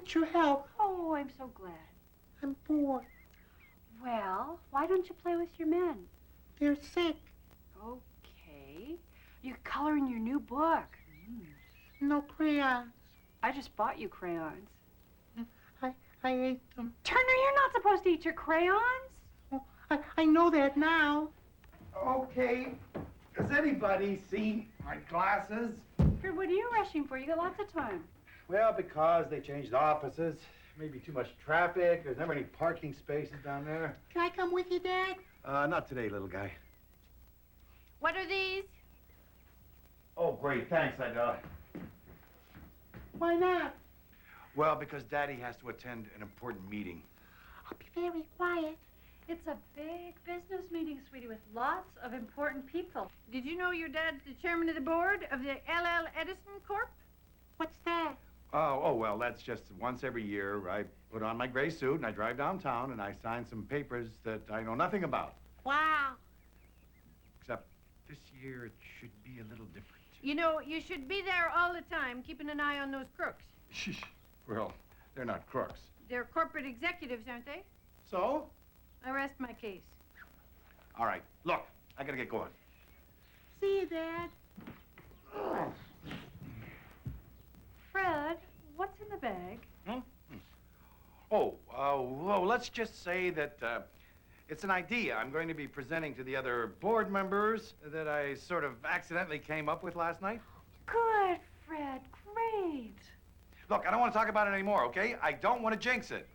need your help. Oh, I'm so glad. I'm bored. Well, why don't you play with your men? They're sick. Okay. You color in your new book. No crayons. I just bought you crayons. I ate them. Turner, you're not supposed to eat your crayons. Oh, I know that now. Okay. Has anybody seen my glasses? Fred, what are you rushing for? You got lots of time. Well, because they changed offices. Maybe too much traffic. There's never any parking spaces down there. Can I come with you, Dad? Not today, little guy. What are these? Oh, great. Thanks, Why not? Well, because Daddy has to attend an important meeting. I'll be very quiet. It's a big business meeting, sweetie, with lots of important people. Did you know your dad's the chairman of the board of the Edison Corp? What's that? Oh, well, that's just once every year. I put on my gray suit and I drive downtown and I sign some papers that I know nothing about. Wow. Except this year it should be a little different. You know, you should be there all the time, keeping an eye on those crooks. Shh. Well, they're not crooks. They're corporate executives, aren't they? So? I rest my case. All right. Look, I gotta get going. See you, Dad. Fred, what's in the bag? Well, let's just say that it's an idea I'm going to be presenting to the other board members that I sort of accidentally came up with last night. Good, Fred. Great. Look, I don't want to talk about it anymore, okay? I don't want to jinx it.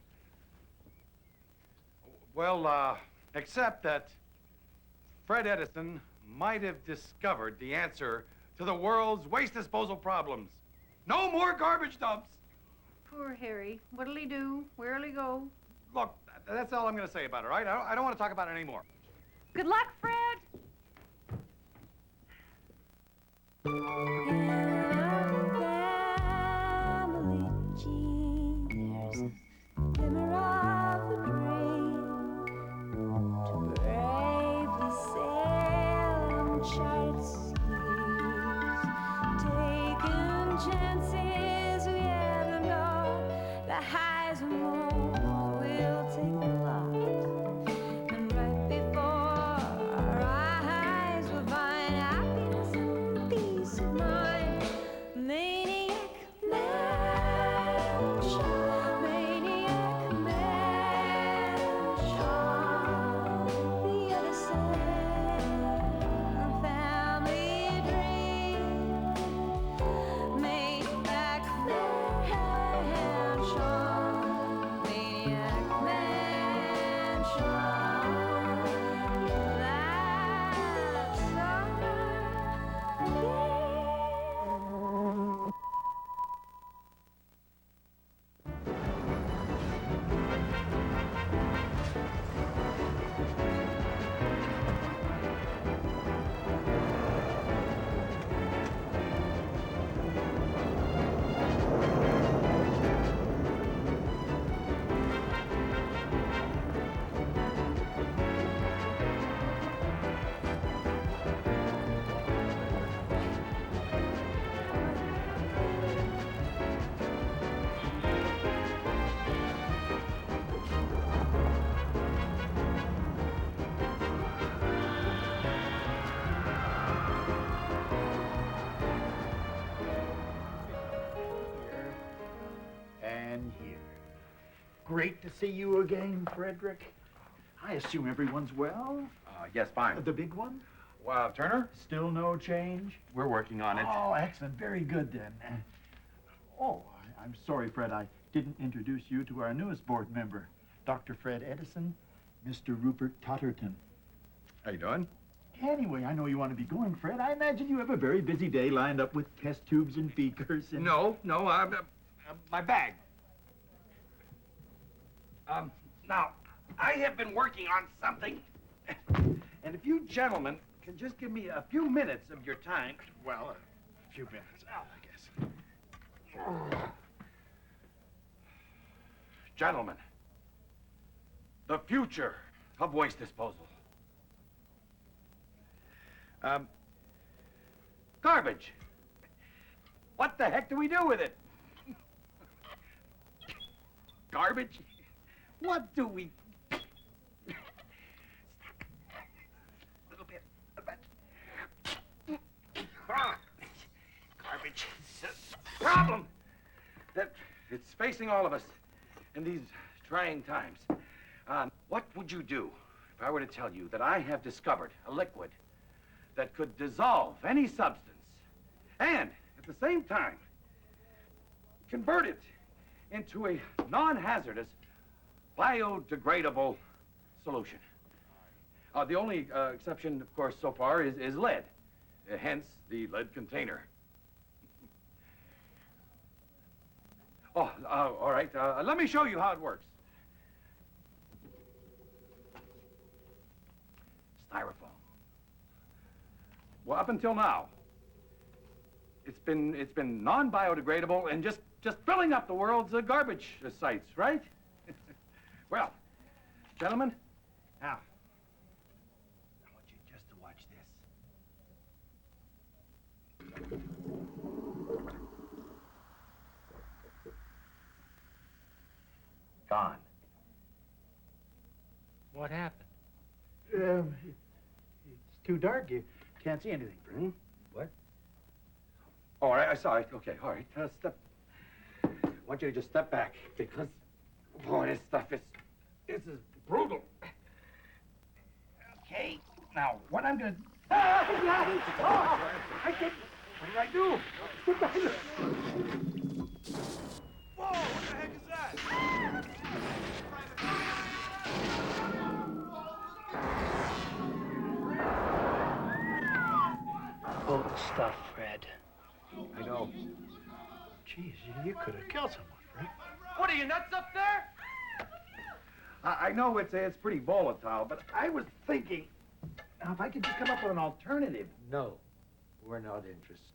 Well, except that Fred Edison might have discovered the answer to the world's waste disposal problems. No more garbage dumps. Poor Harry. What'll he do? Where'll he go? Look, that's all I'm going to say about it, all right? I don't want to talk about it anymore. Good luck, Fred. Great to see you again, Frederick. I assume everyone's well? Yes, fine. The big one? Turner? Still no change? We're working on it. Oh, excellent. Very good, then. I'm sorry, Fred. I didn't introduce you to our newest board member, Dr. Fred Edison, Mr. Rupert Totterton. How you doing? Anyway, I know you want to be going, Fred. I imagine you have a very busy day lined up with test tubes and beakers and... No, my bag. Now, I have been working on something, and if you gentlemen can just give me a few minutes of your time. Well, a few minutes, I guess. Gentlemen, the future of waste disposal. Garbage. What the heck do we do with it? garbage? What do we... little bit of that... Garbage is a problem that it's facing all of us in these trying times. What would you do if I were to tell you that I have discovered a liquid that could dissolve any substance and, at the same time, convert it into a non-hazardous, biodegradable solution? The only exception, of course, so far is lead, hence the lead container. Oh, all right. Let me show you how it works. Styrofoam. Well, up until now, it's been non-biodegradable and just filling up the world's garbage sites, right? Well, gentlemen, now, I want you just to watch this. Gone. What happened? It's too dark. You can't see anything, Fred. What? Oh, all right, I saw it. Okay, all right. Step. I want you to just step back because, boy, this stuff is brutal. Okay, now what I'm gonna. I can't. What did I do? Get back here. Whoa! What the heck is that? Pull the stuff, Fred. I know. Jeez, you could have killed someone, Fred. What are you nuts up there? I know it's pretty volatile, but I was thinking, now if I could just come up with an alternative. No, we're not interested.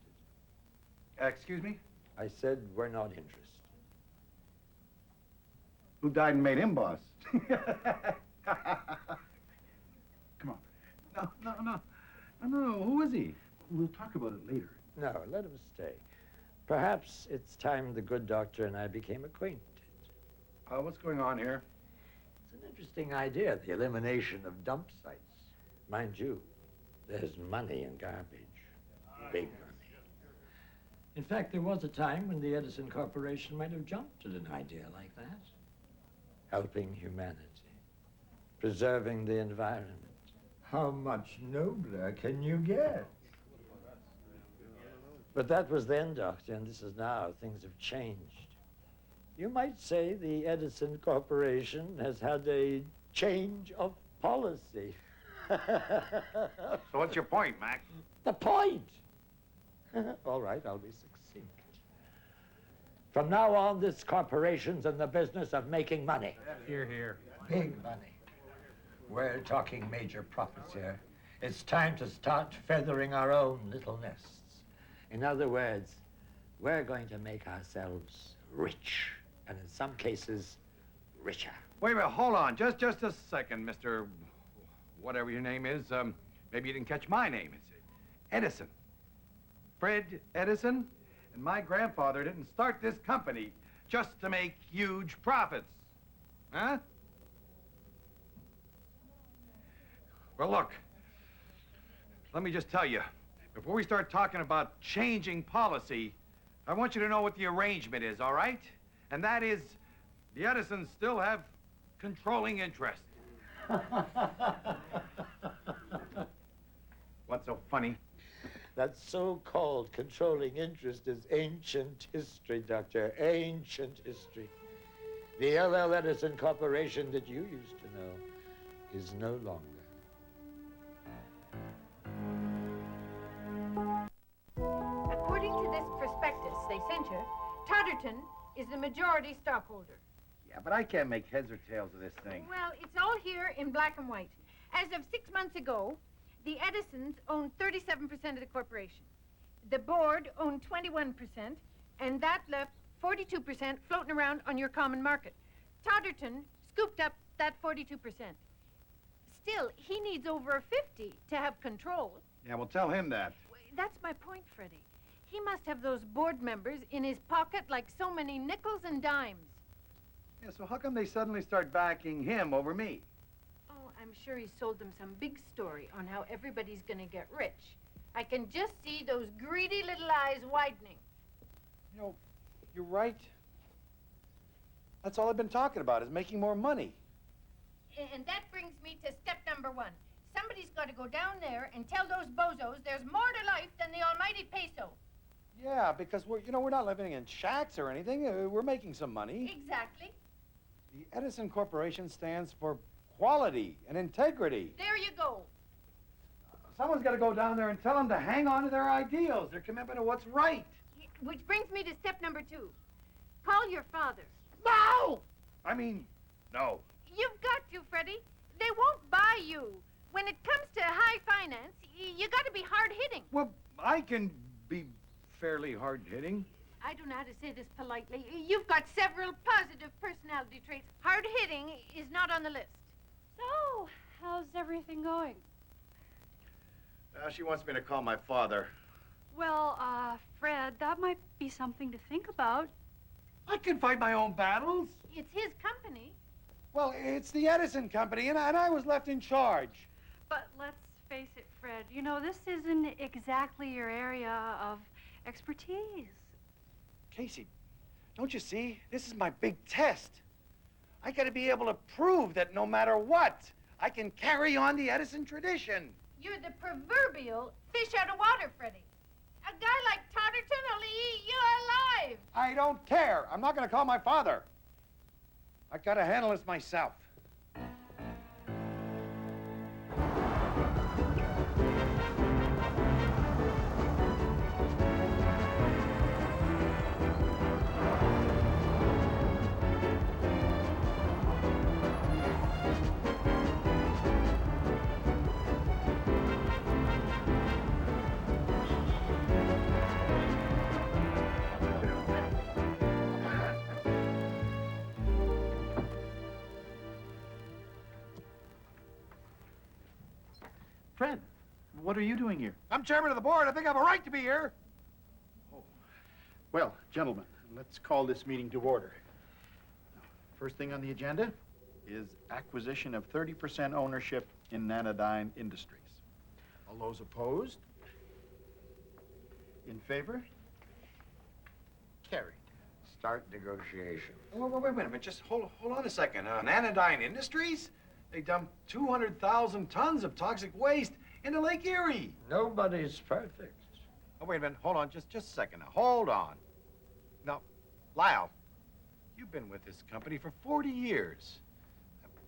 Excuse me? I said we're not interested. Who died and made him boss? Come on. No. Who is he? We'll talk about it later. No, let him stay. Perhaps it's time the good doctor and I became acquainted. What's going on here? It's an interesting idea, the elimination of dump sites. Mind you, there's money in garbage. Big money. In fact, there was a time when the Edison Corporation might have jumped at an idea like that. Helping humanity. Preserving the environment. How much nobler can you get? But that was then, Doctor, and this is now. Things have changed. You might say the Edison Corporation has had a change of policy. So what's your point, Mac? The point! All right, I'll be succinct. From now on, this corporation's in the business of making money. Here, here. Big money. We're talking major profits here. It's time to start feathering our own little nests. In other words, we're going to make ourselves rich, and in some cases, richer. Wait a minute, hold on. Just a second, Mr. Whatever your name is. Maybe you didn't catch my name. It's Edison. Fred Edison. And my grandfather didn't start this company just to make huge profits. Huh? Well, look. Let me just tell you. Before we start talking about changing policy, I want you to know what the arrangement is, all right? And that is, the Edisons still have controlling interest. What's so funny? That so-called controlling interest is ancient history, Doctor, ancient history. The L.L. Edison Corporation that you used to know is no longer. According to this prospectus they sent you, Todderton is the majority stockholder. Yeah, but I can't make heads or tails of this thing. Well, it's all here in black and white. As of 6 months ago, the Edisons owned 37% of the corporation. The board owned 21%, and that left 42% floating around on your common market. Todderton scooped up that 42%. Still, he needs over 50 to have control. Yeah, well, tell him that. That's my point, Freddie. He must have those board members in his pocket like so many nickels and dimes. Yeah, so how come they suddenly start backing him over me? Oh, I'm sure he sold them some big story on how everybody's gonna get rich. I can just see those greedy little eyes widening. You know, you're right. That's all I've been talking about, is making more money. And that brings me to step number 1. Somebody's got to go down there and tell those bozos there's more to life than the almighty peso. Yeah, because we're not living in shacks or anything. We're making some money. Exactly. The Edison Corporation stands for quality and integrity. There you go. Someone's got to go down there and tell them to hang on to their ideals, their commitment to what's right. Which brings me to step number 2. Call your father. No! I mean, no. You've got to, Freddie. They won't buy you. When it comes to high finance, you got to be hard-hitting. Well, I can be fairly hard-hitting. I don't know how to say this politely. You've got several positive personality traits. Hard-hitting is not on the list. So, how's everything going? She wants me to call my father. Well, Fred, that might be something to think about. I can fight my own battles. It's his company. Well, it's the Edison Company, and I was left in charge. But let's face it, Fred, you know, this isn't exactly your area of expertise. Casey, don't you see? This is my big test. I got to be able to prove that no matter what, I can carry on the Edison tradition. You're the proverbial fish out of water, Freddie. A guy like Totterton will eat you alive. I don't care. I'm not going to call my father. I got to handle this myself. Fred, what are you doing here? I'm chairman of the board. I think I have a right to be here. Well, gentlemen, let's call this meeting to order. First thing on the agenda is acquisition of 30% ownership in Nanodyne Industries. All those opposed? In favor? Carried. Start negotiation. Wait a minute. Just hold on a second. Nanodyne Industries? They dumped 200,000 tons of toxic waste into Lake Erie. Nobody's perfect. Oh, wait a minute. Hold on. Just a second now. Hold on. Now, Lyle, you've been with this company for 40 years.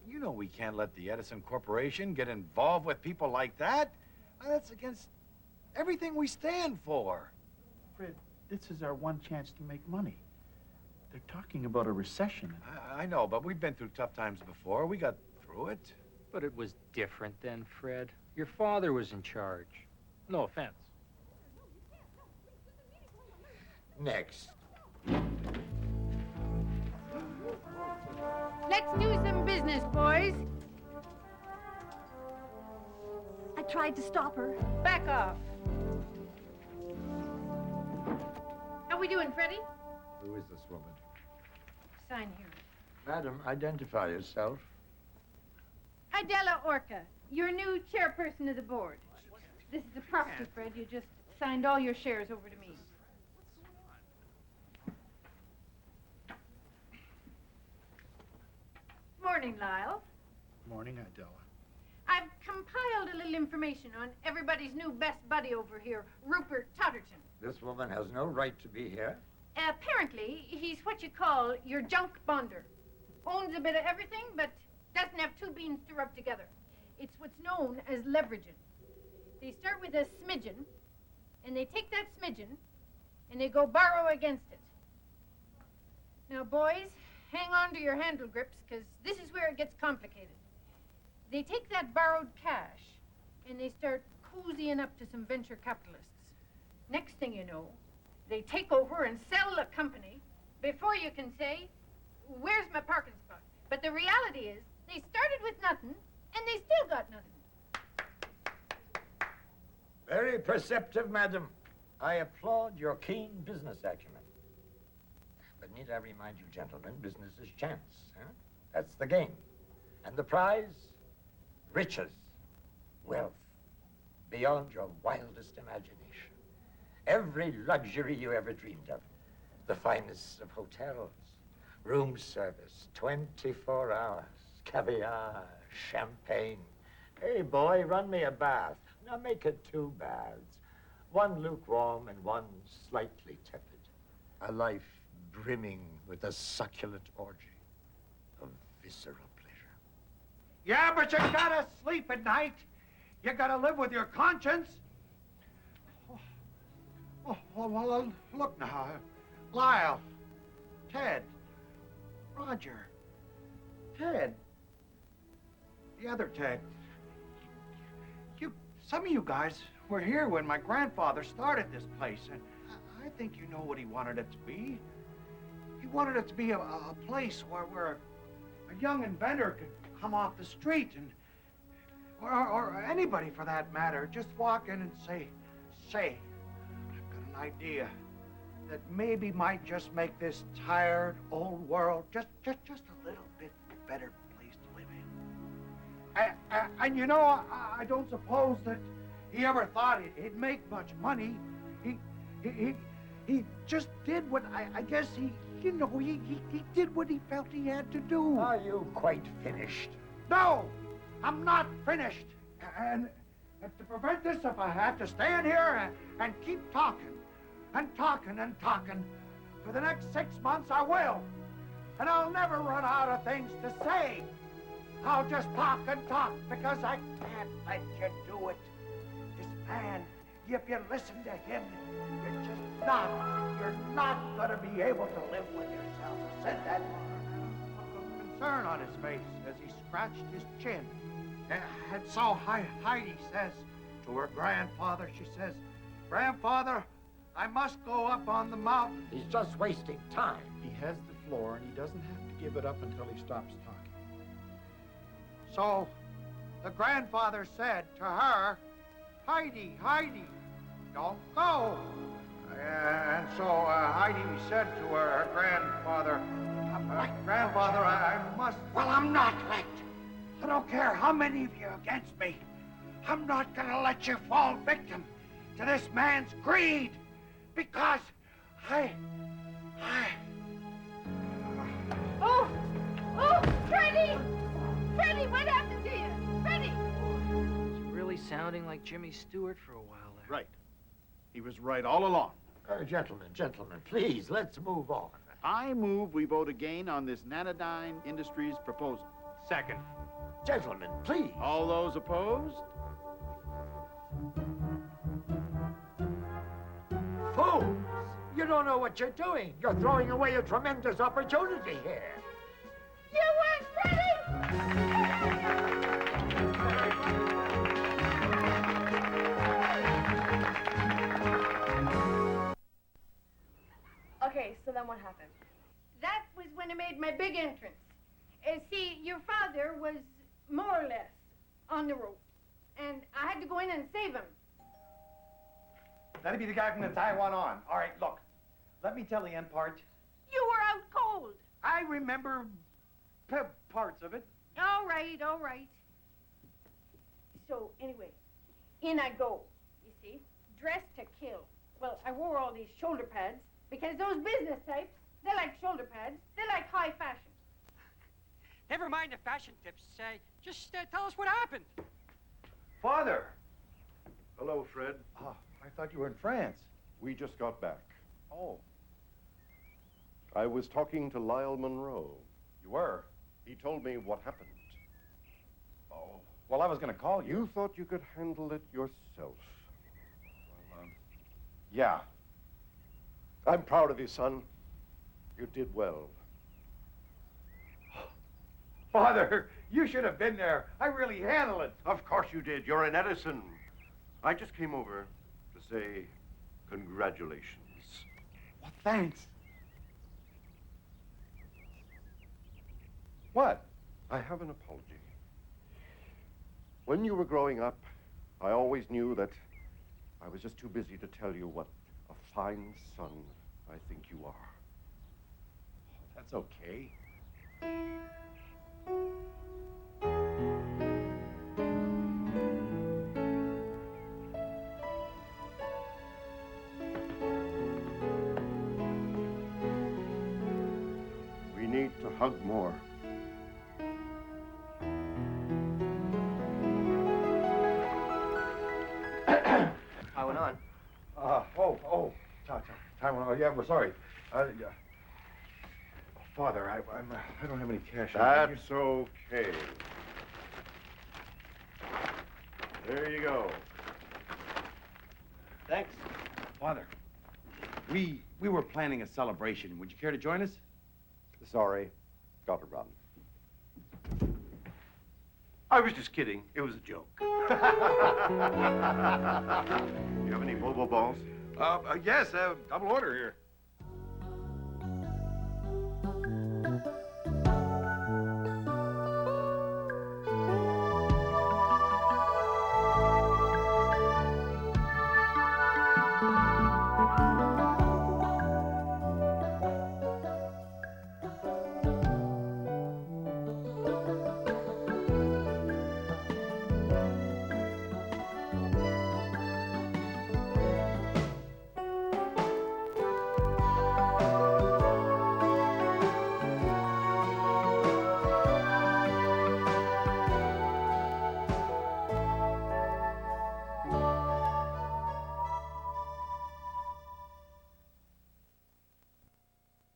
You know we can't let the Edison Corporation get involved with people like that. That's against everything we stand for. Fred, this is our one chance to make money. They're talking about a recession. I know, but we've been through tough times before. We got through it. But it was different then, Fred. Your father was in charge. No offense. Next. Let's do some business, boys. I tried to stop her. Back off. How we doing, Freddie? Who is this woman? Sign here. Madam, identify yourself. Idella Orca, your new chairperson of the board. This is the property, Fred. You just signed all your shares over to me. Morning, Lyle. Morning, Idella. I've compiled a little information on everybody's new best buddy over here, Rupert Totterton. This woman has no right to be here. Apparently, he's what you call your junk bonder. Owns a bit of everything, but doesn't have two beans to rub together. It's what's known as leveraging. They start with a smidgen, and they take that smidgen, and they go borrow against it. Now, boys, hang on to your handle grips, because this is where it gets complicated. They take that borrowed cash, and they start cozying up to some venture capitalists. Next thing you know, they take over and sell the company before you can say, where's my parking spot? But the reality is, they started with nothing, and they still got nothing. Very perceptive, madam. I applaud your keen business acumen. But need I remind you, gentlemen, business is chance, huh? That's the game. And the prize? Riches, wealth, beyond your wildest imagination. Every luxury you ever dreamed of. The finest of hotels, room service, 24 hours, caviar, champagne. Hey, boy, run me a bath. Now make it 2 baths. One lukewarm and one slightly tepid. A life brimming with a succulent orgy of visceral pleasure. Yeah, but you gotta sleep at night. You gotta live with your conscience. Well, look now. Lyle, Ted, Roger, Ted, the other Ted. Some of you guys were here when my grandfather started this place, and I think you know what he wanted it to be. He wanted it to be a place where a young inventor could come off the street and, or anybody for that matter, just walk in and say, I've got an idea that maybe might just make this tired old world just a little bit better place to live in. And you know, I don't suppose that he ever thought he'd make much money. He just did what I guess he did what he felt he had to do. Are you quite finished? No, I'm not finished. And to prevent this, if I have to stay in here and keep talking and talking and talking for the next 6 months, I will. And I'll never run out of things to say. I'll just talk and talk because I can't let you do it. This man, if you listen to him, you're not gonna be able to live with yourself. I said that. Look of concern on his face as he scratched his chin. And so Heidi says to her grandfather, she says, Grandfather, I must go up on the mountain. He's just wasting time. He has the floor, and he doesn't have to give it up until he stops talking. So the grandfather said to her, Heidi, don't go. And so Heidi said to her grandfather, Grandfather, I must... Well, I'm not let. I don't care how many of you are against me. I'm not gonna let you fall victim to this man's greed. Because I... Oh, Freddie! Freddie, what happened to you? Freddie! It's really sounding like Jimmy Stewart for a while there. Right. He was right all along. Gentlemen, please, let's move on. I move we vote again on this Nanodyne Industries proposal. Second. Gentlemen, please. All those opposed? Fools! You don't know what you're doing. You're throwing away a tremendous opportunity here. You weren't ready! Okay, so then what happened? That was when I made my big entrance. See, your father was more or less on the rope, and I had to go in and save him. That'd be the guy from the Taiwan on. All right, look. Let me tell the end part. You were out cold. I remember parts of it. All right. So, anyway, in I go, you see, dressed to kill. Well, I wore all these shoulder pads because those business types, they like shoulder pads. They like high fashion. Never mind the fashion tips. Just tell us what happened. Father! Hello, Fred. Oh, I thought you were in France. We just got back. Oh, I was talking to Lyle Monroe. you were? He told me what happened. Oh, well, I was going to call you. You thought you could handle it yourself. Well, yeah. I'm proud of you, son. You did well. Father, you should have been there. I really handled it. Of course you did. You're in Edison. I just came over to say congratulations. Well, thanks. What? I have an apology. When you were growing up, I always knew that I was just too busy to tell you what a fine son I think you are. That's okay. We need to hug more. I went on. Time. Yeah, we're sorry. Yeah. Father, I don't have any cash. That's okay. There you go. Thanks. Father, we were planning a celebration. Would you care to join us? Sorry. Got to run. I was just kidding. It was a joke. You have any Bobo balls? Yes, double order here.